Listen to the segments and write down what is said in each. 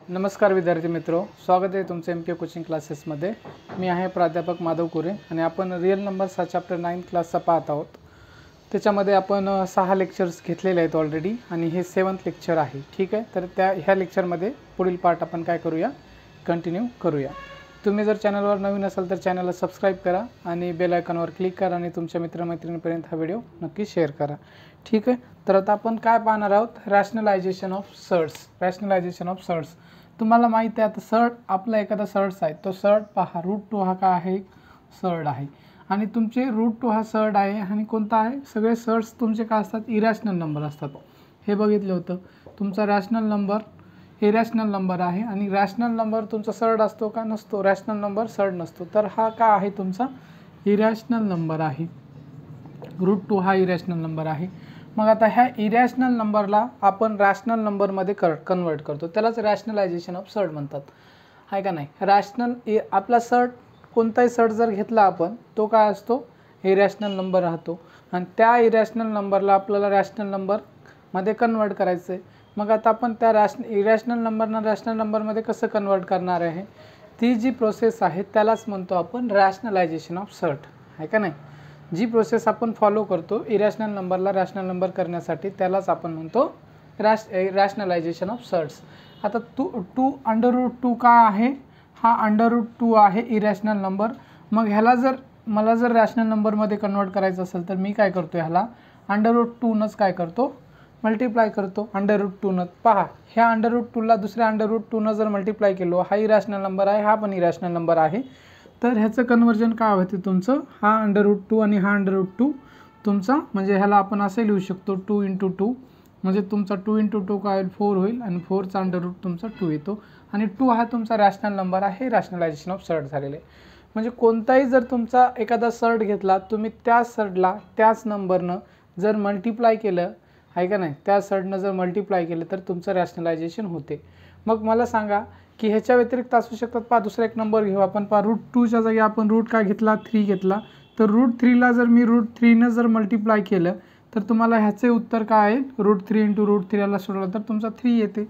नमस्कार विद्यार्थी मित्रो, स्वागत आहे तुमचं एम के कोचिंग क्लासेसमध्ये। मी आहे प्राध्यापक माधव कुरे आणि आपण रिअल नंबर्स हा चॅप्टर 9 क्लासचा पाहत आहोत। त्याच्यामध्ये आपण 6 लेक्चर्स घेतलेले आहेत ऑलरेडी आणि हे 7th लेक्चर आहे। ठीक आहे, तर ह्या लेक्चरमध्ये पुढील पार्ट आपण काय करूया, कंटिन्यू करूया। तुम्ही जर चॅनलवर नवीन असाल तर चॅनलला सबस्क्राइब करा आणि बेल आयकॉनवर क्लिक करा आणि तुमच्या मित्रमैत्रिणींपर्यंत हा व्हिडिओ नक्की शेअर करा। ठीक आहे, तर आता आपण काय पाहणार आहोत, rationalisation of surds. Rationalisation of surds तुम्हाला माहिती आहे, आता सर्ड आपला एखादा सर्ड्स आहे, तो सर्ड पहा √2 हा काय आहे, सर्ड आहे आणि तुमचे √2 हा सर्ड आहे आणि कोणता आहे, सगळे सर्ड्स तुमचे काय असतात, इरॅशनल नंबर असतात। हे बघितलं होतं, तुमचा रॅशनल नंबर इरॅशनल नंबर आहे आणि रॅशनल नंबर तुमचा सर्ड असतो का, नसतो, रॅशनल नंबर सर्ड नसतो, तर हा काय आहे, तुमचा इरॅशनल नंबर आहे। √2 हा इरॅशनल नंबर आहे। मग आता ह्या इरॅशनल नंबरला आपण रॅशनल नंबरमध्ये कन्वर्ट करतो, त्यालाच रॅशनलायझेशन ऑफ सर्ड म्हणतात, आहे का नाही। रॅशनल आपला सर्ड कोणताही सर्ड जर घेतला आपण, तो काय असतो, इरॅशनल नंबर राहतो आणि त्या इरॅशनल नंबरला आपल्याला रॅशनल नंबरमध्ये कन्वर्ट करायचं आहे। मग आता आपण त्या इरॅशनल नंबरना रॅशनल नंबरमध्ये कसं कन्वर्ट करणार आहे, ती जी प्रोसेस आहे त्यालाच म्हणतो आपण रॅशनलायझेशन ऑफ सर्ड, आहे का नाही। जी प्रोसेस आपण फॉलो करतो इरॅशनल नंबरला रॅशनल नंबर करण्यासाठी, त्यालाच आपण म्हणतो रॅशनलायझेशन ऑफ सर्ड्स। आता √2 का आहे, हा √2 आहे इरॅशनल नंबर। मग ह्याला जर मला जर रॅशनल नंबरमध्ये कन्वर्ट करायचं असेल तर मी काय करतो, ह्याला √2नच काय करतो, मल्टिप्लाय करतो √2न। पहा, ह्या √2ला दुसऱ्या √2न जर मल्टिप्लाय केलो, हा इरॅशनल नंबर आहे, हा पण इरॅशनल नंबर आहे, तर ह्याचं कन्वर्जन काय होते, तुमचं हा √2 आणि हा √2 तुमचा, म्हणजे ह्याला आपण असे लिहू शकतो 2 × 2, म्हणजे तुमचा 2 × 2 काय होईल, 4 होईल आणि 4चा √2 तुमचा 2 येतो आणि 2 हा तुमचा रॅशनल नंबर आहे। रॅशनलायझेशन ऑफ सर्ड झालेले, म्हणजे कोणताही जर तुमचा एखादा सर्ड घेतला, तुम्ही त्या सर्डला त्याच नंबरनं जर मल्टिप्लाय केलं, आहे का नाही, त्या सर्डनं जर मल्टिप्लाय केलं तर तुमचं रॅशनलायझेशन होते। मग मला सांगा की ह्याच्या व्यतिरिक्त असू शकतात, पहा दुसरा एक नंबर घेऊ आपण, पहा √2च्या जागी आपण रूट काय घेतला, 3 घेतला, तर √3ला जर मी √3नं जर मल्टिप्लाय केलं तर तुम्हाला ह्याचे उत्तर काय आहे, √3 × √3 याला सोडवलं तर तुमचा 3 येते।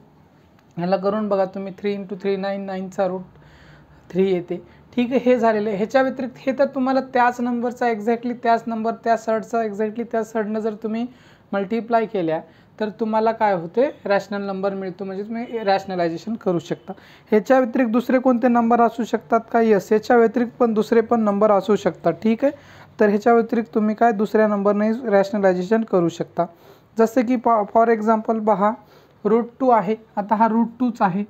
ह्याला करून बघा तुम्ही, 3 × 3 9, 9चा √3 येते। ठीक आहे, हे झालेलं आहे। ह्याच्या व्यतिरिक्त हे तर तुम्हाला त्याच नंबरचा एक्झॅक्टली त्याच नंबर त्या सर्डचा एक्झॅक्टली त्या सर्डनं जर तुम्ही मल्टिप्लाय केल्या तर तुम्हाला काय होते, रॅशनल नंबर मिळतो, म्हणजे तुम्ही रॅशनलायझेशन करू शकता। ह्याच्या व्यतिरिक्त दुसरे कोणते नंबर असू शकतात का, यस, ह्याच्या व्यतिरिक्त पण दुसरे पण नंबर असू शकतात। ठीक आहे, तर ह्याच्या व्यतिरिक्त तुम्ही काय दुसऱ्या नंबरने रॅशनलायझेशन करू शकता। जसे की फॉर एक्झाम्पल पहा, √2 आहे, आता हा √2च आहे,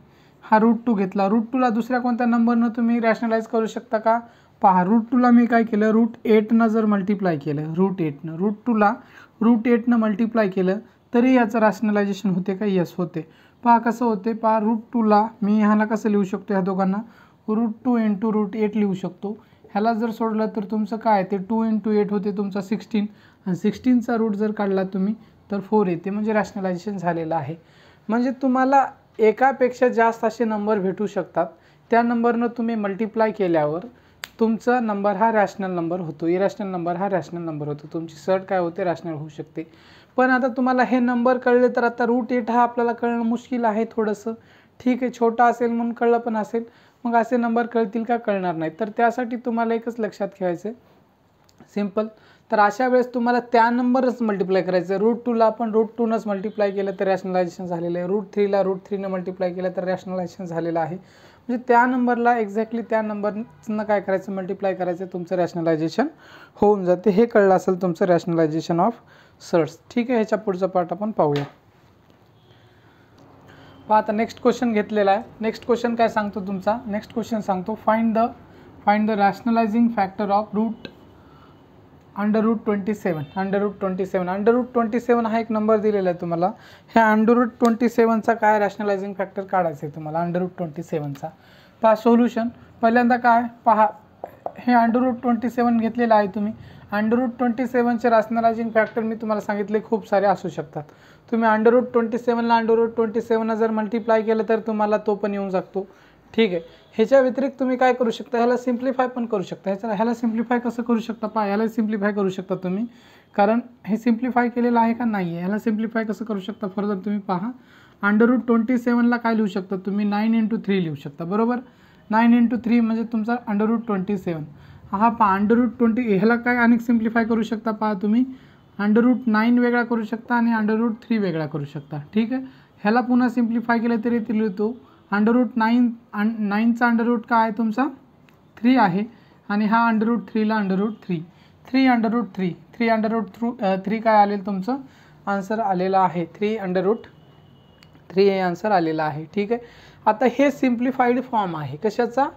हा √2 घेतला, √2ला दुसऱ्या कोणत्या नंबरनं तुम्ही रॅशनलाइज करू शकता का, पहा √2ला मी काय केलं, √8नं जर मल्टिप्लाय केलं, √2ला √8नं मल्टिप्लाय केलं तरी याचं रॅशनलायझेशन होते का, यस होते। पहा कसं होते, पहा √2ला मी ह्याला कसं लिहू शकतो, ह्या दोघांना √2 × √8 लिहू शकतो। ह्याला जर सोडलं तर तुमचं काय ते 2 × 8 होते तुमचा 16 आणि 16चा रूट जर काढला तुम्ही तर 4 येते, म्हणजे रॅशनलायझेशन झालेलं आहे। म्हणजे तुम्हाला एकापेक्षा जास्त असे नंबर भेटू शकतात, त्या नंबरनं तुम्ही मल्टिप्लाय केल्यावर तुमचा नंबर हा रॅशनल नंबर होतो, इरॅशनल नंबर हा रॅशनल नंबर होतो, तुमची सर्ड काय होते, रॅशनल होऊ शकते। पण आता तुम्हाला हे नंबर कळले तर आता √8 हा आपल्याला कळणं मुश्किल आहे थोडंसं। ठीक आहे, छोटा असेल म्हणून कळलं पण असेल, मग असे नंबर कळतील का, कळणार नाही। तर त्यासाठी तुम्हाला एकच लक्षात ठेवायचं, सिम्पल, तर अशा वेळेस तुम्हाला त्या नंबरच मल्टिप्लाय करायचं। √2ला आपण √2नंच मल्टिप्लाय केलं तर रॅशनलायझेशन झालेलं आहे, √3ला √3नं मल्टिप्लाय केलं तर रॅशनलायझेशन झालेलं आहे। म्हणजे त्या नंबरला एक्झॅक्टली त्या नंबरनं काय करायचं, मल्टिप्लाय करायचं, तुमचं रॅशनलायझेशन होऊन जाते। हे कळलं असेल तुमचं रॅशनलायझेशन ऑफ सर्ड्स। ठीक आहे, ह्याच्या पुढचा पार्ट आपण पाहूया। पहा आता नेक्स्ट क्वेश्चन घेतलेला आहे। नेक्स्ट क्वेश्चन काय सांगतो तुमचा, नेक्स्ट क्वेश्चन सांगतो find the rationalising factor of √27। √27 हा एक नंबर दिलेला आहे तुम्हाला, ह्या √27चा काय रॅशनलायझिंग फॅक्टर काढायचं आहे तुम्हाला, √27चा। पहा सोल्युशन, पहिल्यांदा काय पहा, हे √27 घेतलेलं आहे तुम्ही, √27चे रॅशनलायझिंग फॅक्टर मी तुम्हाला सांगितले खूप सारे असू शकतात। तुम्ही √27ला √27 जर मल्टिप्लाय केलं तर तुम्हाला तो पण येऊन जातो। ठीक आहे, ह्याच्या व्यतिरिक्त तुम्ही काय करू शकता, ह्याला सिम्प्लिफाय पण करू शकता। ह्याला सिम्प्लिफाय कसं करू शकता, पहा ह्याला सिम्प्लिफाय करू शकता तुम्ही, कारण हे सिम्प्लिफाय केलेलं आहे का नाही आहे, ह्याला सिम्प्लिफाय कसं करू शकता फर्दर तुम्ही पहा। √27ला काय लिहू शकता तुम्ही 9 × 3 लिहू शकता, बरोबर. 9 × 3 म्हणजे तुमचा √27. हा पहा √20 ह्याला काय अनेक सिम्प्लिफाय करू शकता, पहा तुम्ही √9 वेगळा करू शकता आणि √3 वेगळा करू शकता, ठीक आहे. ह्याला पुन्हा सिम्प्लिफाय केलं तरी ते लिहितो √9. 9चा √ काय आहे तुमचा 3 आहे आणि हा √3ला √3. 3 काय आलेलं तुमचं आन्सर आलेला आहे. 3 हे आन्सर आलेला आहे, ठीक आहे. आता हे सिम्प्लिफाईड फॉर्म आहे कशाचा,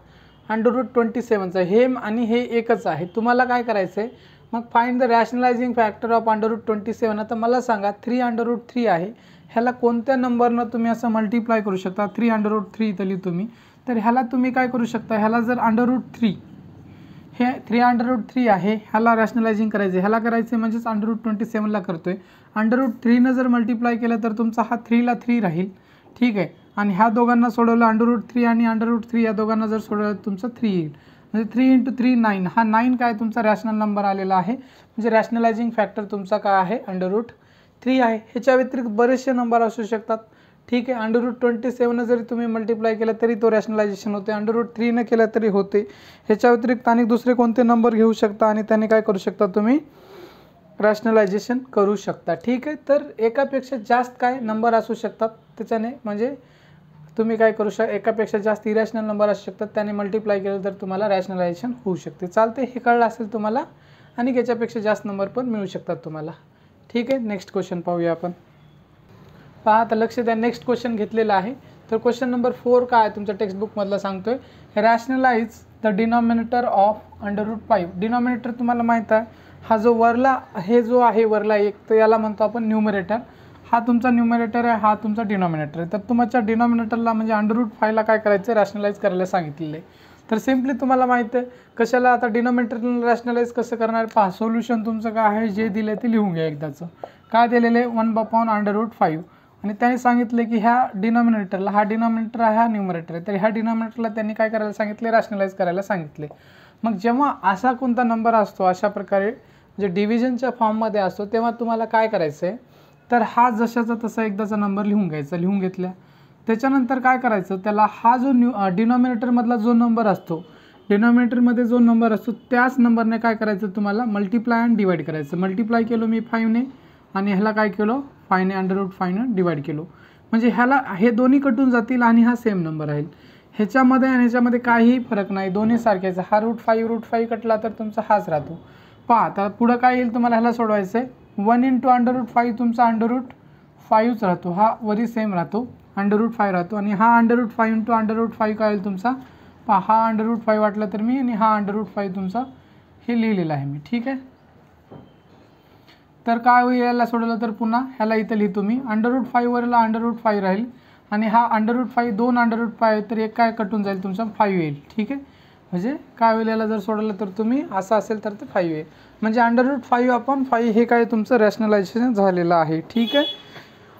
√27चा. हे आणि हे एकच आहे. तुम्हाला काय करायचं आहे मग, find the rationalising factor of √27. आता मला सांगा 3 आहे, ह्याला कोणत्या नंबरनं तुम्ही असं मल्टिप्लाय करू शकता. 3 इथं लिहितो मी. तर ह्याला तुम्ही काय करू शकता, ह्याला जर √3 हे 3 आहे, ह्याला रॅशनलायझिंग करायचं, ह्याला करायचं म्हणजेच √27ला करतोय. √3नं जर मल्टिप्लाय केलं तर तुमचा हा 3ला 3 राहील, ठीक आहे. आणि ह्या दोघांना सोडवलं √3 आणि √3 या दोघांना जर सोडवलं तुमचं 3 येईल. म्हणजे 3 × 3 9. हा 9 काय तुमचा रॅशनल नंबर आलेला आहे. म्हणजे रॅशनलायझिंग फॅक्टर तुमचा काय आहे √3 आहे. ह्याच्या व्यतिरिक्त बरेचसे नंबर असू शकतात, ठीक आहे. √27 जरी तुम्ही मल्टिप्लाय केलं तरी तो रॅशनलायझेशन होते, √3नं केलं तरी होते. ह्याच्या व्यतिरिक्त आणि दुसरे कोणते नंबर घेऊ शकता आणि त्याने काय करू शकता तुम्ही रॅशनलायझेशन करू शकता, ठीक आहे. तर एकापेक्षा जास्त काय नंबर असू शकतात त्याच्याने, म्हणजे तुम्ही काय करू शकता, एकापेक्षा जास्त इरॅशनल नंबर असू शकतात, त्याने मल्टिप्लाय केलं तर तुम्हाला रॅशनलायझेशन होऊ शकते. चालते, हे कळलं असेल तुम्हाला. आणि याच्यापेक्षा जास्त नंबर पण मिळू शकतात तुम्हाला, ठीक आहे. नेक्स्ट क्वेश्चन पाहूया आपण. पहा आता लक्ष द्या, नेक्स्ट क्वेश्चन घेतलेला आहे. तर क्वेश्चन नंबर 4 काय आहे तुमच्या टेक्स्टबुकमधला सांगतोय, rationalise the denominator of √5. Denominator तुम्हाला माहीत आहे, हा जो वरला हे जो आहे वरला एक, तर याला म्हणतो आपण न्यूमरेटर. हा तुमचा न्यूमरेटर आहे, हा तुमचा डिनॉमिनेटर आहे. तर तुमच्या डिनॉमिनेटरला म्हणजे √5ला काय करायचं रॅशनलाइज करायला सांगितलेलं आहे. तर सिम्पली तुम्हाला माहिती आहे कशाला, आता डिनॉमिनेटरला रॅशनलाइज कसं करणार. पहा सोल्युशन तुमचं काय आहे, जे दिलं ते लिहून घ्या एकदाचं. काय दिलेलं आहे 1/√5 आणि त्याने सांगितले की ह्या डिनॉमिनेटरला, हा डिनॉमिनेटर आहे, हा न्यूमरेटर आहे, तर ह्या डिनॉमिनेटरला त्यांनी काय करायला सांगितले रॅशनलाइज करायला सांगितले. मग जेव्हा असा कोणता नंबर असतो अशा प्रकारे जे डिव्हिजनच्या फॉर्ममध्ये असतो, तेव्हा तुम्हाला काय करायचं आहे, तर हा जशाचा तसा एकदाचा नंबर लिहून घ्यायचा. लिहून घेतल्या त्याच्यानंतर काय करायचं, त्याला हा जो डिनॉमिनेटरमधला जो नंबर असतो, डिनॉमिनेटरमध्ये जो नंबर असतो त्याच नंबरने काय करायचं तुम्हाला मल्टिप्लाय आणि डिवाइड करायचं. मल्टिप्लाय केलो मी 5ने आणि ह्याला काय केलो 5ने √5नं डिवाइड केलो. म्हणजे ह्याला हे दोन्ही कटून जातील आणि हा सेम नंबर राहील. ह्याच्यामध्ये आणि ह्याच्यामध्ये काहीही फरक नाही, दोन्ही सारखेच. हा √5 कटला तर तुमचा हाच राहतो. पहा आता पुढं काय येईल तुम्हाला, ह्याला सोडवायचं आहे. 1 × √5 तुमचा √5च राहतो, हा वरी सेम राहतो, √5 राहतो. आणि हा √5 × √5 काय येईल तुमचा, पहा हा √5 वाटला तर मी आणि हा √5 तुमचा हे लिहिलेलं आहे मी, ठीक आहे. तर काय होईल याला सोडवलं तर पुन्हा ह्याला इथं लिहितो मी, √5 वरला √5 राहील आणि हा √5 दोन √5 तर एक काय कटून जाईल तुमचा 5 येईल, ठीक आहे. म्हणजे काय होईल याला जर सोडवलं तर तुम्ही असं असेल तर ते 5 येईल. म्हणजे √5/5 हे काय तुमचं रॅशनलायझेशन झालेलं आहे, ठीक आहे.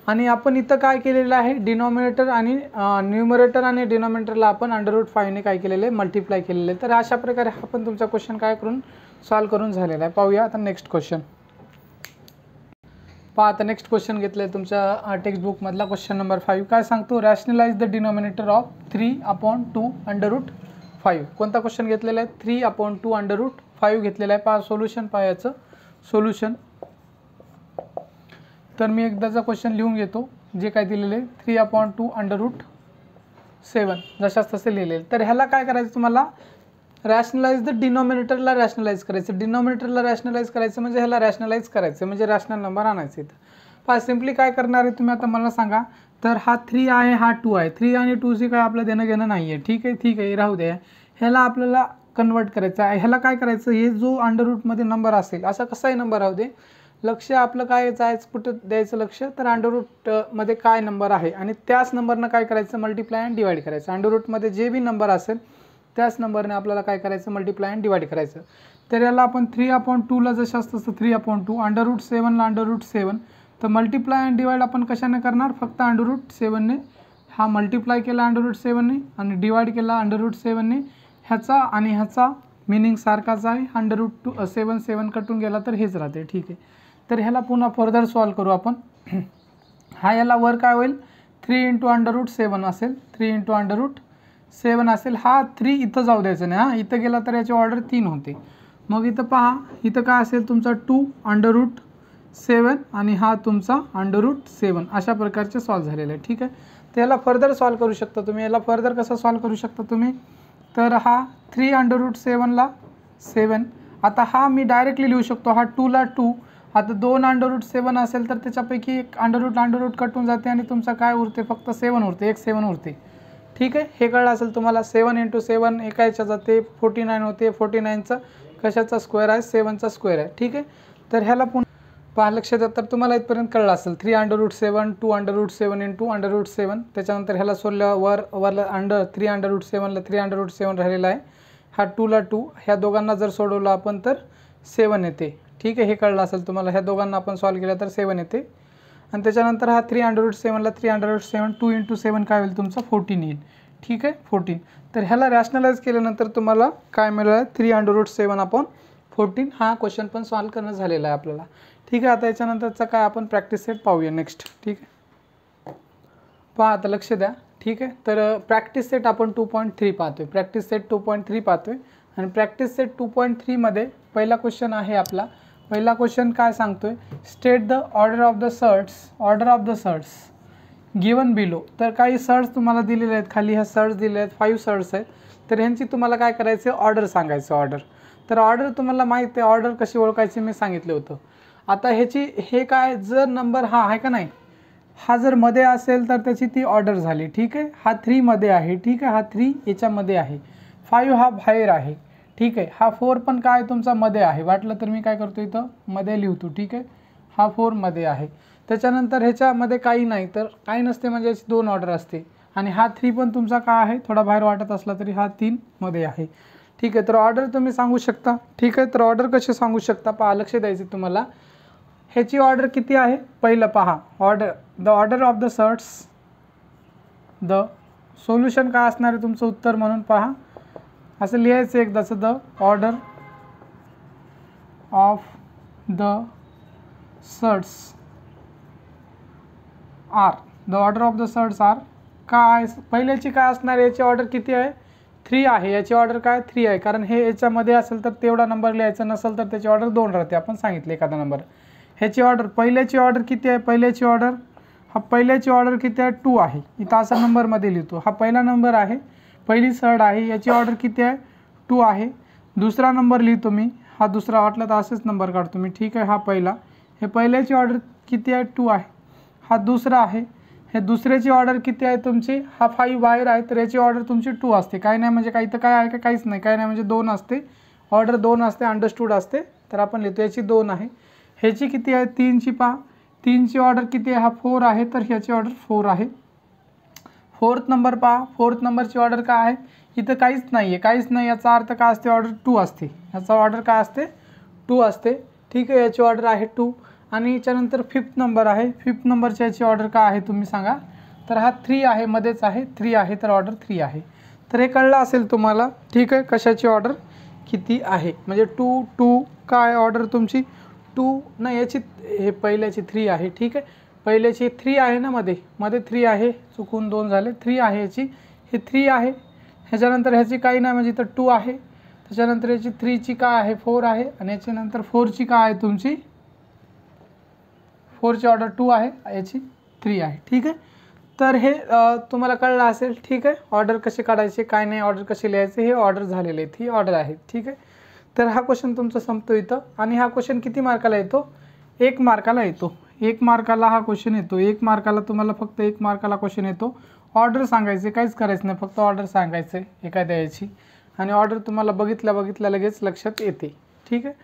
आणि आपण इथं काय केलेलं आहे, डिनॉमिनेटर आणि न्यूमरेटर आणि डिनॉमिनेटरला आपण √5ने काय केलेलं आहे मल्टिप्लाय केलेलं आहे. तर अशा प्रकारे हा पण तुमचा क्वेश्चन काय करून सॉल्व्ह करून झालेला आहे. पाहूया आता नेक्स्ट क्वेश्चन. पहा आता नेक्स्ट क्वेश्चन घेतलं आहे तुमच्या टेक्स्टबुकमधला क्वेश्चन नंबर 5. काय सांगतो, रॅशनलाइज द डिनॉमिनेटर ऑफ 3/2 √5. कोणता क्वेश्चन घेतलेला आहे 3/2 √5 घेतलेला आहे. पहा सोल्युशन, पहा याचं सोल्युशन. तर मी एकदाचा क्वेश्चन लिहून घेतो, जे काय दिलेले 3/2 √7 जशाच तसे लिहिलेले. तर ह्याला काय करायचं तुम्हाला रॅशनलाइज द डिनॉमिनेटरला रॅशनलाइज करायचं. डिनॉमिनेटरला रॅशनलाइज करायचं म्हणजे ह्याला रॅशनलाइज करायचं म्हणजे रॅशनल नंबर आणायचे. इथं पहा सिम्पली काय करणार आहे तुम्ही आता मला सांगा. तर हा 3 आहे, हा 2 आहे. 3 आणि 2चे काय आपलं देणं घेणं नाही आहे, ठीक आहे राहू द्या. ह्याला आपल्याला कन्वर्ट करायचं आहे. ह्याला काय करायचं, हे जो √मध्ये नंबर असेल असा कसाही नंबर राहू दे, लक्ष आपलं काय जायचं कुठं द्यायचं लक्ष, तर √मध्ये काय नंबर आहे आणि त्याच नंबरनं काय करायचं मल्टिप्लाय आणि डिवाइड करायचं. √मध्ये जे बी नंबर असेल त्याच नंबरने आपल्याला काय करायचं मल्टिप्लाय आणि डिवाइड करायचं. तर याला आपण 3/2ला जसं असतं 3/2 √7ला √7. तर मल्टिप्लाय आणि डिवाइड आपण कशाने करणार, फक्त √7ने. हा मल्टिप्लाय केला √7ने आणि डिवाइड केला √7ने. ह्याचा आणि ह्याचा मिनिंग सारखाच आहे. 7 कटून गेला तर हेच राहते, ठीक आहे. तर ह्याला पुन्हा फर्दर सॉल्व करू आपण. हा याला वर काय होईल 3 × √7 असेल, 3 × √7 असेल. हा 3 इथं जाऊ द्यायचं नाही, हां इथं गेला तर याची ऑर्डर 3 होते. मग इथं पहा, इथं काय असेल तुमचा 2 √7 आणि हा तुमचा √7 अशा प्रकारचे सॉल्व झालेलं आहे. ठीक आहे, तर याला फर्दर सॉल्व करू शकता तुम्ही. याला फर्दर कसं सॉल्व करू शकता तुम्ही, तर हा 3 √7 ला 7. आता हा मी डायरेक्टली लिहू शकतो, हा 2 ला 2. आता 2 √7 असेल तर त्याच्यापैकी एक √√ कटून जाते आणि तुमचा काय उरते, फक्त 7 उरते, एक 7 उरते. ठीक आहे, हे कळलं असेल तुम्हाला. 7 × 7 एका याच्या जाते, 49 होते. 49चा कशाचा स्क्वेअर आहे, 7चा स्क्वेअर आहे. ठीक आहे, तर ह्याला पुन्हा पहा, लक्ष द्या. तर तुम्हाला इथपर्यंत कळलं असेल. 3 √7, 2 √7 × √7. त्याच्यानंतर ह्याला सोडल्यावर वरला 3 √7 ला 3 √7 राहिलेला आहे. हा 2 ला 2, ह्या दोघांना जर सोडवलं आपण तर 7 येते. ठीक आहे, हे कळलं असेल तुम्हाला. ह्या दोघांना आपण सॉल्व केलं तर 7 येते. आणि त्याच्यानंतर हा 3 √7 ला 3 √7, 2 × 7 काय होईल तुमचं 14 येईल. ठीक आहे, 14. तर ह्याला रॅशनलाइज केल्यानंतर तुम्हाला काय मिळालं, 3 √7 14. हा क्वेश्चन पण सॉल्व करणं झालेला आहे आपल्याला. ठीक आहे, आता याच्यानंतरचा काय आपण प्रॅक्टिस सेट पाहूया नेक्स्ट. ठीक आहे, पहा आता लक्ष द्या. ठीक आहे, तर प्रॅक्टिस सेट आपण 2.3 पाहतोय. प्रॅक्टिस सेट 2.3 पाहतोय आणि प्रॅक्टिस सेट 2.3 मध्ये पहिला क्वेश्चन आहे आपला. पहिला क्वेश्चन काय सांगतोय, state the order of the surds given below. तर काही सर्ट्स तुम्हाला दिलेले आहेत खाली. ह्या सर्ट्स दिलेले आहेत, 5 सर्ट्स आहेत. तर ह्यांची तुम्हाला काय करायचं, ऑर्डर सांगायचं. ऑर्डर, तर ऑर्डर तुम्हाला माहिती आहे, ऑर्डर कशी ओळखायची मी सांगितलं होतं. आता ह्याची हे काय, जर नंबर हा आहे का नाही, हा जर मध्ये असेल तर त्याची ती ऑर्डर झाली. ठीक आहे, हा 3 मध्ये आहे. ठीक आहे, हा 3 याच्यामध्ये आहे. 5 हा बाहेर आहे. ठीक आहे, हा 4 पण काय तुमचा मध्ये आहे. वाटलं तर मी काय करतो, इथं मध्ये लिहतो. ठीक आहे, हा 4 मध्ये आहे. त्याच्यानंतर ह्याच्यामध्ये काही नाही, तर काही नसते म्हणजे याची 2 ऑर्डर असते. आणि हा 3 पण तुमचा काय आहे, थोडा बाहेर वाटत असला तरी हा 3 मध्ये आहे. ठीक आहे, तर ऑर्डर तुम्ही सांगू शकता. ठीक आहे, तर ऑर्डर कसे सांगू शकता पहा, लक्ष द्यायचे तुम्हाला. ह्याची ऑर्डर किती आहे, पहिलं पहा, the order of the surds, the solution काय असणार आहे तुमचं उत्तर म्हणून पहा, असं लिहायचं एकदाचं. The order of the surds are, the order of the surds are काय, पहिल्याची काय असणार आहे, याची ऑर्डर किती आहे, 3 आहे. याची ऑर्डर काय 3 आहे, कारण हे याच्यामध्ये असेल तर तेवढा नंबर लिहायचा, नसेल तर त्याची ऑर्डर 2 राहते. आपण सांगितले एखादा नंबर. ह्याची ऑर्डर, पहिल्याची ऑर्डर किती आहे, पहिल्याची ऑर्डर किती आहे, 2 आहे. इथं असा नंबरमध्ये लिहितो. हा पहिला नंबर आहे, पहिली सर्ट आहे. याची ऑर्डर किती आहे, 2 आहे. दुसरा नंबर लिहितो मी, हा दुसरा, वाटला तर असेच नंबर काढतो मी. ठीक आहे, हा पहिला, हे पहिल्याची ऑर्डर किती आहे, 2 आहे. हा दुसरा आहे, हे दुसऱ्याची ऑर्डर किती आहे तुमची, हा 5 बाहेर आहे, तर याची ऑर्डर तुमची 2 असते. काय नाही म्हणजे काय, इथं काय आहे का, काहीच नाही. काय नाही म्हणजे 2 असते, ऑर्डर 2 असते, अंडरस्टूड असते. तर आपण लिहितो याची 2 आहे. ह्याची किती आहे, 3ची पहा, 3ची ऑर्डर किती आहे, हा 4 आहे, तर ह्याची ऑर्डर 4 आहे. 4th नंबर पहा, 4th नंबरची ऑर्डर काय आहे, इथं काहीच नाही आहे, काहीच नाही. याचा अर्थ काय असते, ऑर्डर 2 असते. याचा ऑर्डर काय असते, 2 असते. ठीक आहे, याची ऑर्डर आहे 2. आणि याच्यानंतर 5th नंबर आहे. 5th नंबरची याची ऑर्डर काय आहे तुम्ही सांगा, तर हा 3 आहे, मध्येच आहे, 3 आहे, तर ऑर्डर 3 आहे. तर हे कळलं असेल तुम्हाला. ठीक आहे, कशाची ऑर्डर किती आहे, म्हणजे 2 2 काय ऑर्डर तुमची 2 नाही, याची हे पहिल्याची 3 आहे. ठीक आहे, पहिल्याची 3 आहे ना, मध्ये 3 आहे, चुकून 2 झाले, 3 आहे याची, हे 3 आहे. ह्याच्यानंतर ह्याची काही नाही म्हणजे इथं 2 आहे. त्याच्यानंतर याची 3ची काय आहे, 4 आहे. आणि याच्यानंतर 4ची काय आहे तुमची, 4ची ऑर्डर 2 आहे, याची 3 आहे. ठीक आहे, तर हे तुम्हाला कळलं असेल. ठीक आहे, ऑर्डर कसे काढायचे, काय नाही, ऑर्डर कसे लिहायचे, हे ऑर्डर झालेले आहेत, ही ऑर्डर आहे. ठीक आहे, तर हा क्वेश्चन तुमचा संपतो इथं. आणि हा क्वेश्चन किती मार्काला येतो, 1 मार्काला येतो. 1 मार्काला हा क्वेश्चन येतो. 1 मार्काला तुम्हाला फक्त 1 मार्काला क्वेश्चन येतो. ऑर्डर सांगायचे, काहीच करायचं नाही, फक्त ऑर्डर सांगायचं आहे एखाद्या याची. आणि ऑर्डर तुम्हाला बघितल्या लगेच लक्षात येते. ठीक आहे,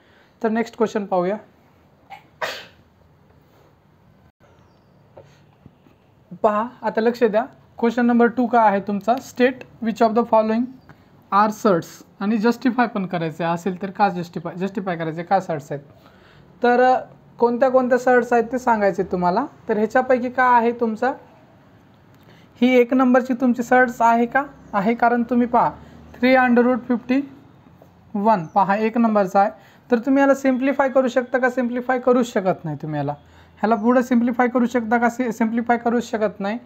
तर नेक्स्ट क्वेश्चन पाहूया. पहा आता लक्ष द्या. क्वेश्चन नंबर 2 काय आहे तुमचा, state which of the following are surds. आणि जस्टिफाय पण करायचे असेल तर का जस्टिफाय करायचे का सर्ट्स आहेत, तर कोणत्या कोणत्या सर्ट्स आहेत ते सांगायचे तुम्हाला. तर ह्याच्यापैकी काय आहे तुमचा, ही 1 नंबरची तुमची सर्ट्स आहे का, आहे. कारण तुम्ही पहा 3 √51 पहा 1 नंबरचा आहे. तर तुम्ही याला सिम्प्लिफाय करू शकता का, सिम्प्लिफाय करूच शकत नाही. तुम्ही ह्याला पुढे सिम्प्लिफाय करू शकता का, सिम्प्लिफाय करूच शकत नाही.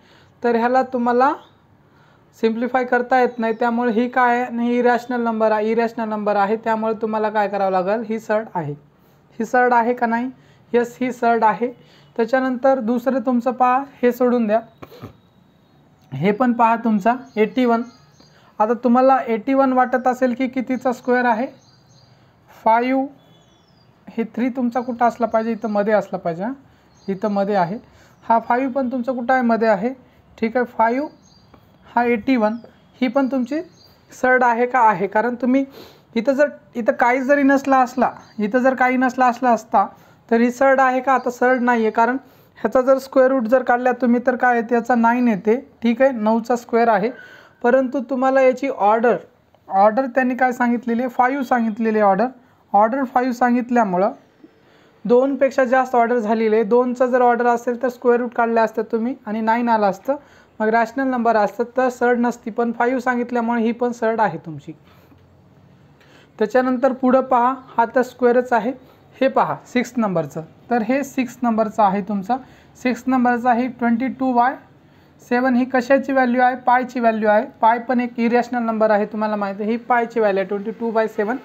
तर ह्याला तुम्हाला सिम्प्लिफाय करता येत नाही, त्यामुळे ही काय आहे, ही इरॅशनल नंबर आहे, त्यामुळे तुम्हाला काय करावं लागेल, ही सर्ड आहे. ही सर्ड आहे का नाही? यस, ही सर्ड आहे. त्याच्यानंतर दुसरं तुमचं पहा, हे सोडून द्या, हे पण पहा तुमचा 81. आता तुम्हाला 81 वाटत असेल की कितीचा स्क्वेअर आहे? 5. हे 3 तुमचा कुठं असला पाहिजे? इथं मध्ये असला पाहिजे. इथं मध्ये आहे. हा 5 पण तुमचं कुठं आहे? मध्ये आहे. ठीक आहे, 5 हा 81, ही पण तुमची सर्ड आहे का? आहे. कारण तुम्ही इथं काही जरी नसला असला, इथं जर काही नसला असता तर ही सर्ड आहे का? आता सर्ड नाही आहे, कारण ह्याचा जर स्क्वेअर रूट जर काढला तुम्ही तर काय येते, याचा 9 येते. ठीक आहे, 9चा स्क्वेअर आहे. परंतु तुम्हाला याची ऑर्डर त्यांनी काय सांगितलेली आहे? 5 सांगितलेली ऑर्डर 5 सांगितल्यामुळं 2पेक्षा जास्त ऑर्डर झालेली आहे. 2चा जर ऑर्डर असेल तर स्क्वेअर रूट काढले असतं तुम्ही आणि 9 आलं असतं, मग रॅशनल नंबर असतं तर सर्ड नसती. पण 5 सांगितल्यामुळे ही पण सर्ड आहे तुमची. त्याच्यानंतर पुढं पहा, हा तर स्क्वेअरच आहे. हे पहा 6 नंबरचं, तर हे 6 नंबरचं आहे तुमचा. 6 नंबरचं आहे 22/7. ही कशाची व्हॅल्यू आहे? पायची व्हॅल्यू आहे. पाय पण एक इरॅशनल नंबर आहे, तुम्हाला माहिती आहे. ही पायची व्हॅल्यू आहे 22/7.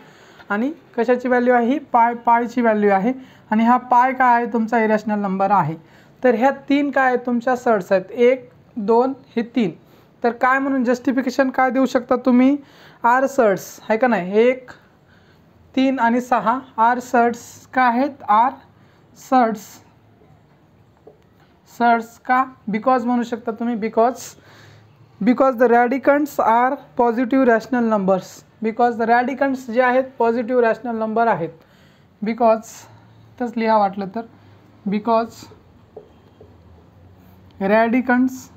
आणि कशाची व्हॅल्यू आहे? ही पायची व्हॅल्यू आहे. आणि हा पाय काय आहे? तुमचा इरॅशनल नंबर आहे. तर ह्या 3 काय आहेत? तुमच्या सर्ड्स आहेत. 1, 2, हे 3. तर काय म्हणून जस्टिफिकेशन काय देऊ शकता तुम्ही? आर सर्ड्स आहे का नाही? 1, 3 आणि 6 आर सर्ड्स का आहेत? आर सर्ड्स का? बिकॉज म्हणू शकता तुम्ही, because the radicands are positive rational numbers. Because the radicands जे आहेत पॉझिटिव्ह रॅशनल नंबर आहेत. बिकॉज तच लिहा वाटलं तर, because radicands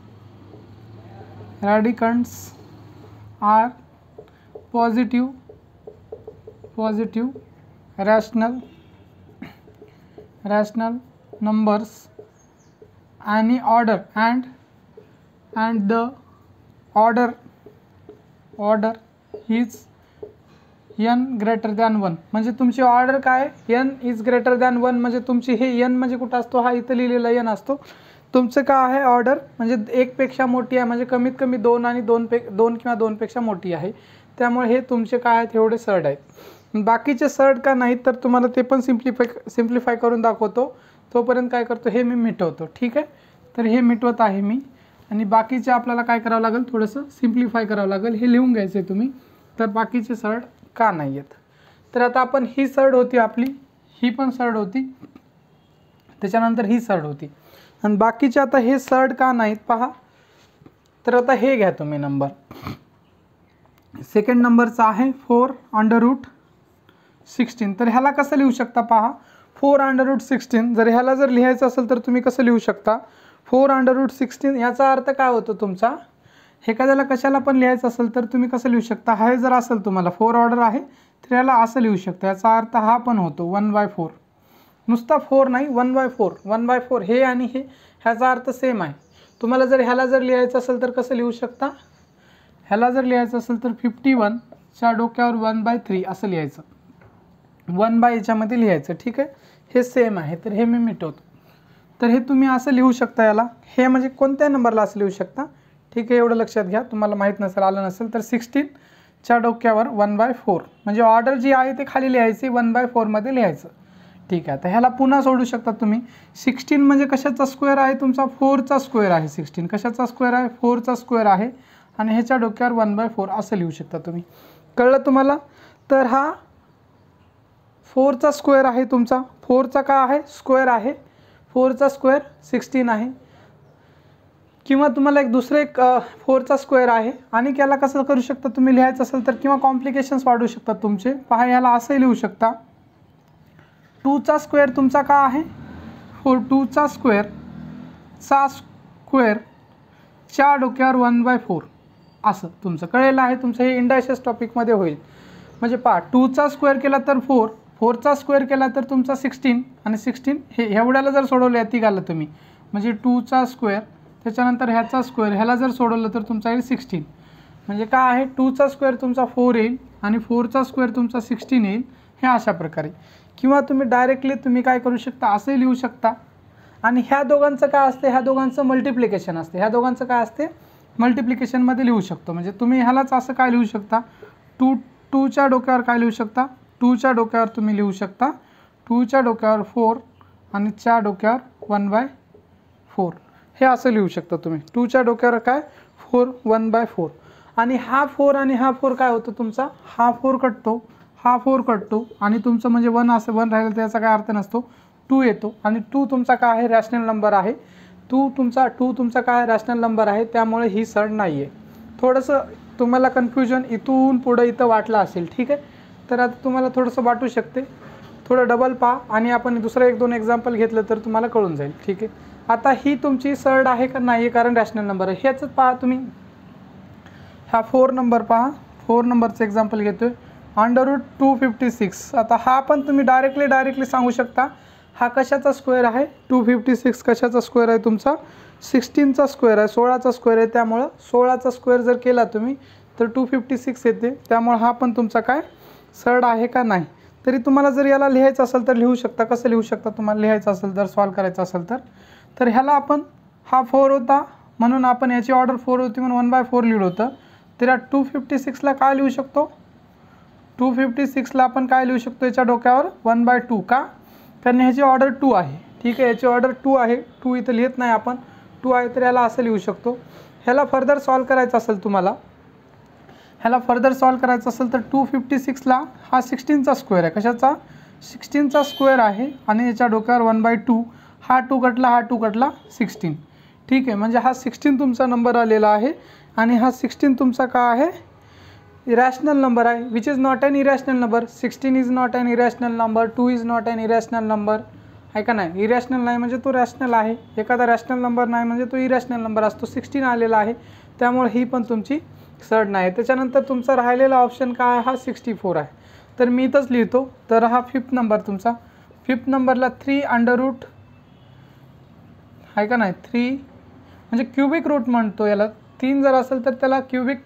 are positive rational numbers आणि order and the order is n greater than 1. म्हणजे तुमची ऑर्डर काय? n is greater than 1. म्हणजे तुमची हे n म्हणजे कुठं असतो? हा इथं लिहिलेला n असतो. तुमचं काय आहे? ऑर्डर म्हणजे 1 पेक्षा मोठी आहे, म्हणजे कमीत कमी 2 आणि 2 किंवा 2 पेक्षा मोठी आहे. त्यामुळे हे तुमचे काय आहेत? एवढे सर्ड आहेत. बाकीचे सर्ड का नाहीत तर तुम्हाला ते पण सिम्प्लिफाय करून दाखवतो. तोपर्यंत काय करतो? हे मी मिटवतो. ठीक आहे, तर हे मिटवत आहे मी. आणि बाकीचे आपल्याला काय करावं लागेल? थोडंसं सिम्प्लिफाय करावं लागेल. हे लिहून घ्यायचं आहे तुम्ही. तर बाकीचे सर्ड का नाही आहेत? तर आता आपण ही सर्ड होती आपली, ही पण सर्ड होती, त्याच्यानंतर ही सर्ड होती, आणि बाकीचे आता हे सर्ड का नाहीत पहा. तर आता हे घ्या तुम्ही नंबर. सेकंड नंबरचा आहे 4√16. तर ह्याला कसं लिहू शकता पहा? 4√16 जर ह्याला जर लिहायचं असेल तर तुम्ही कसं लिहू शकता? 4√16 याचा अर्थ काय होतो तुमचा? एखाद्याला कशाला पण लिहायचं असेल तर तुम्ही कसं लिहू शकता? हा जर असेल तुम्हाला 4 ऑर्डर आहे तर याला असं लिहू शकता. याचा अर्थ हा पण होतो 1/4. नुसता 4 नाही, 1/4. 1/4 हे आणि हे ह्याचा अर्थ सेम आहे. तुम्हाला जर ह्याला जर लिहायचं असेल तर कसं लिहू शकता? ह्याला जर लिहायचं असेल तर 51च्या डोक्यावर 1/3 असं लिहायचं. 1 याच्यामध्ये लिहायचं. ठीक आहे, हे सेम आहे. तर हे मी मिटवतो. तर हे तुम्ही असं लिहू शकता याला. हे म्हणजे कोणत्या नंबरला असं लिहू शकता? ठीक आहे, एवढं लक्षात घ्या. तुम्हाला माहीत नसेल, आलं नसेल तर 16च्या डोक्यावर 1/4 म्हणजे ऑर्डर जी आहे ते खाली लिहायची, 1/4 मध्ये लिहायचं. ठीक आहे, तर ह्याला पुन्हा सोडू शकता तुम्ही. 16 म्हणजे कशाचा स्क्वेअर आहे? तुमचा 4चा स्क्वेअर आहे. 16 कशाचा स्क्वेअर आहे? 4चा स्क्वेअर आहे. आणि ह्याच्या डोक्यावर 1/4 असं लिहू शकता तुम्ही. कळलं तुम्हाला? तर हा 4चा स्क्वेअर आहे तुमचा. 4चा काय आहे? स्क्वेअर आहे. 4चा स्क्वेअर 16 आहे. किंवा तुम्हाला एक 4चा स्क्वेअर आहे. आणि याला कसं करू शकता तुम्ही लिहायचं असेल तर, किंवा कॉम्प्लिकेशन्स वाढवू शकतात तुमचे. पहा, याला असंही लिहू शकता. 2चा स्क्वेअर तुमचा काय आहे? 2चा स्क्वेअरच्या डोक्यावर 1/4 असं तुमचं कळलेलं आहे. तुमचं हे इंडायसेस टॉपिकमध्ये होईल. म्हणजे पहा, 2चा स्क्वेअर केला तर 4, 4चा स्क्वेअर केला तर तुमचा 16, आणि 16 हे एवढ्याला जर सोडवलं तिघाला तुम्ही, म्हणजे 2चा स्क्वेअर त्याच्यानंतर ह्याचा स्क्वेअर, ह्याला जर सोडवलं तर तुमचा येईल 16. म्हणजे काय आहे? 2चा स्क्वेअर तुमचा 4 येईल आणि 4चा स्क्वेअर तुमचा 16 येईल. हे अशा प्रकारे. किंवा तुम्ही डायरेक्टली तुम्ही काय करू शकता? असंही लिहू शकता. आणि ह्या दोघांचं काय असते, ह्या दोघांचं मल्टिप्लिकेशन असते, ह्या दोघांचं काय असते मल्टिप्लिकेशनमध्ये लिहू शकतो. म्हणजे तुम्ही ह्यालाच असं काय लिहू शकता, 2च्या डोक्यावर काय लिहू शकता, 2च्या डोक्यावर तुम्ही लिहू शकता 2च्या डोक्यावर 4 आणि 4 डोक्यावर 1/4 हे असं लिहू शकता तुम्ही. 2च्या डोक्यावर काय 4 1/4 आणि हा 4 आणि हा 4 काय होतो तुमचा, हा 4 कटतो, हा 4 कटतो आणि तुमचं म्हणजे 1 असं 1 राहिलं तर याचा काय अर्थ नसतो, 2 येतो आणि 2 तुमचा काय आहे रॅशनल नंबर आहे. 2 तुमचा काय रॅशनल नंबर आहे, त्यामुळे ही सड नाही आहे. थोडंसं तुम्हाला कन्फ्युजन इथून पुढं इथं वाटलं असेल, ठीक आहे. तर आता तुम्हाला थोडंसं वाटू शकते, थोडं डबल पहा आणि आपण दुसरं 1-2 एक्झाम्पल घेतलं तर तुम्हाला कळून जाईल, ठीक आहे. आता ही तुमची सड आहे का नाही आहे, कारण रॅशनल नंबर आहे. ह्याच पहा तुम्ही, हा 4 नंबर पहा, 4 नंबरचं एक्झाम्पल घेतो आहे, √256. आता हा पण तुम्ही डायरेक्टली सांगू शकता हा कशाचा स्क्वेअर आहे, 256 कशाचा स्क्वेअर आहे तुमचा 16चा स्क्वेअर आहे, 16चा स्क्वेअर आहे. त्यामुळं 16चा स्क्वेअर जर केला तुम्ही तर 256 येते. त्यामुळे हा पण तुमचा काय सड आहे का नाही. तरी तुम्हाला जर याला लिहायचं असेल तर लिहू शकता. कसं लिहू शकता, तुम्हाला लिहायचं असेल तर सॉल्व करायचं असेल तर ह्याला आपण हा 4 होता म्हणून आपण याची ऑर्डर 4 होती म्हणून 1/4 लिहिलं होतं. तर या 256ला काय लिहू शकतो, 256ला आपण काय लिहू शकतो याच्या डोक्यावर 1/2 का, कारण ह्याची ऑर्डर 2 आहे, ठीक आहे. याची ऑर्डर 2 आहे, 2 इथं लिहित नाही आपण, 2 आहे तर याला असं लिहू शकतो. ह्याला फर्दर सॉल्व करायचं असेल तुम्हाला, ह्याला फर्दर सॉल्व करायचं असेल तर 256ला हा 16चा स्क्वेअर आहे, कशाचा 16चा स्क्वेअर आहे आणि याच्या डोक्यावर 1/2, हा 2 कटला, हा 2 कटला 16, ठीक आहे. म्हणजे हा 16 तुमचा नंबर आलेला आहे आणि हा 16 तुमचा काय आहे इरॅशनल नंबर आहे, which is not an irrational number. 16 is not an irrational number, 2 is not an irrational number, आहे का नाही. इरॅशनल नाही म्हणजे तो रॅशनल आहे, एखादा रॅशनल नंबर नाही म्हणजे तो इरॅशनल नंबर असतो. 16 आलेला आहे त्यामुळे ही पण तुमची सड नाही. त्याच्यानंतर तुमचा राहिलेला ऑप्शन काय आहे, हा 64 आहे. तर मी इथंच लिहितो. तर हा 5th नंबर तुमचा, 5th नंबरला 3 आहे का नाही, 3 म्हणजे क्युबिक रूट म्हणतो याला. 3 जर असेल तर त्याला क्युबिक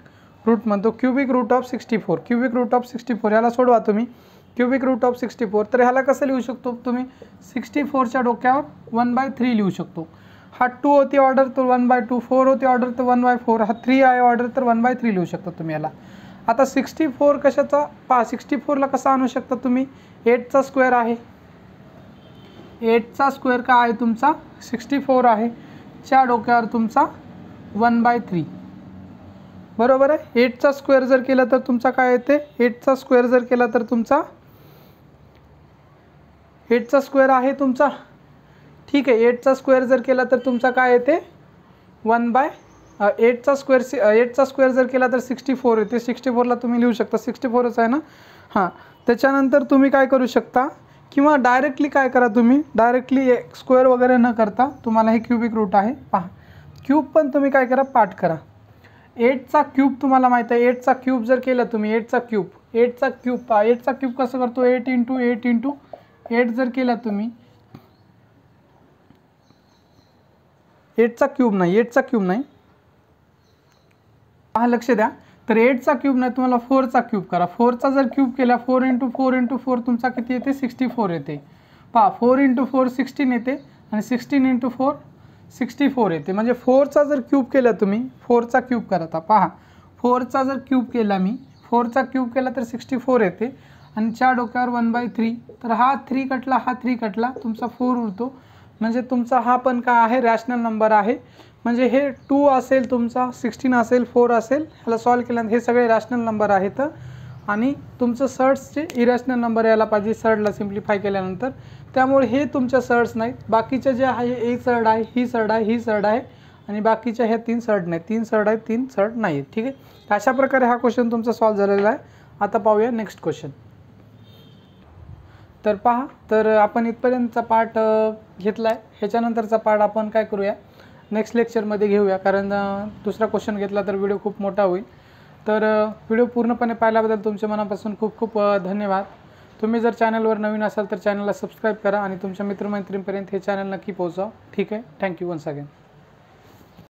रूट म्हणतो, cubic root of 64, cubic root of 64. याला सोडवा तुम्ही, क्युबिक रूट ऑफ 64. तर ह्याला कसं लिहू शकतो तुम्ही 64च्या डोक्यावर 1/3 लिहू शकतो. हा 2 होती ऑर्डर तर 1/2, 4 होती ऑर्डर तर 1/4, हा 3 आहे ऑर्डर तर 1/3 लिहू शकता तुम्ही याला. आता 64 कशाचा पहा, 64ला कसा आणू शकता तुम्ही, 8चा स्क्वेअर आहे, 8चा स्क्वेअर काय आहे तुमचा 64 आहे, च्या डोक्यावर तुमचा 1/3 बरोबर आहे. 8चा स्क्वेअर जर केला तर तुमचा काय येते, 8चा स्क्वेअर जर केला तर तुमचा 8चा स्क्वेअर आहे तुमचा, ठीक आहे. 8चा स्क्वेअर जर केला तर तुमचा काय येते 8चा स्क्वेअर जर केला तर 64 येते. 64ला तुम्ही लिहू शकता, 64च आहे ना. हां, त्याच्यानंतर तुम्ही काय करू शकता किंवा डायरेक्टली काय करा, तुम्ही डायरेक्टली स्क्वेअर वगैरे न करता तुम्हाला हे क्युबिक रूट आहे पहा, क्यूब पण तुम्ही काय करा पाठ करा. 8चा क्यूब तुम्हाला माहीत आहे, 8चा क्यूब जर केला तुम्ही, 8चा क्यूब पहा, 8चा क्यूब कसं करतो 8 × 8 जर केला तुम्ही, 8चा क्यूब नाही पहा, लक्ष द्या. तर 8चा क्यूब नाही, तुम्हाला 4चा क्यूब करा. 4चा जर क्यूब केला 4 × 4 तुमचा किती येते 64 येते पहा. 4 × 4 16 येते आणि 16 × 4 64 येते. म्हणजे 4चा जर क्यूब केला तुम्ही, 4चा क्यूब करा पहा, 4चा जर क्यूब केला मी, 4चा क्यूब केला तर 64 येते आणि च्या डोक्यावर 1/3. तर हा 3 कटला, हा 3 कटला, तुमचा 4 उरतो. म्हणजे तुमचा हा पण काय आहे रॅशनल नंबर आहे. म्हणजे हे 2 असेल तुमचा, 16 असेल, 4 असेल, ह्याला सॉल्व केल्यानंतर हे सगळे रॅशनल नंबर आहेत आणि तुमचं सर्ड्सचे इरॅशनल नंबर यायला पाहिजे सर्डला सिम्प्लिफाय केल्यानंतर. त्यामुळे हे तुमच्या सर्ड्स नाहीत. बाकीच्या जे आहे एक सर्ड आहे, ही सर्ड आहे, ही सर्ड आहे आणि बाकीच्या ह्या 3 सर्ड नाहीत. 3 सर्ड आहेत, 3 सर्ड नाही आहेत, ठीक आहे. अशा प्रकारे हा क्वेश्चन तुमचा सॉल्व झालेला आहे. आता पाहूया नेक्स्ट क्वेश्चन. तर पहा, तर आपण इथपर्यंतचा पार्ट घेतला आहे. ह्याच्यानंतरचा पार्ट आपण काय करूया नेक्स्ट लेक्चरमध्ये घेऊया, कारण दुसरा क्वेश्चन घेतला तर व्हिडिओ खूप मोठा होईल. तर व्हिडिओ पूर्णपणे पाहिल्याबद्दल तुमच्या मनापासून खूप खूप धन्यवाद. तुम्ही जर चॅनलवर नवीन असाल तर चॅनलला सबस्क्राईब करा आणि तुमच्या मित्रमैत्रिणींपर्यंत हे चॅनल नक्की पोहोचवा, ठीक आहे. Thank you once again.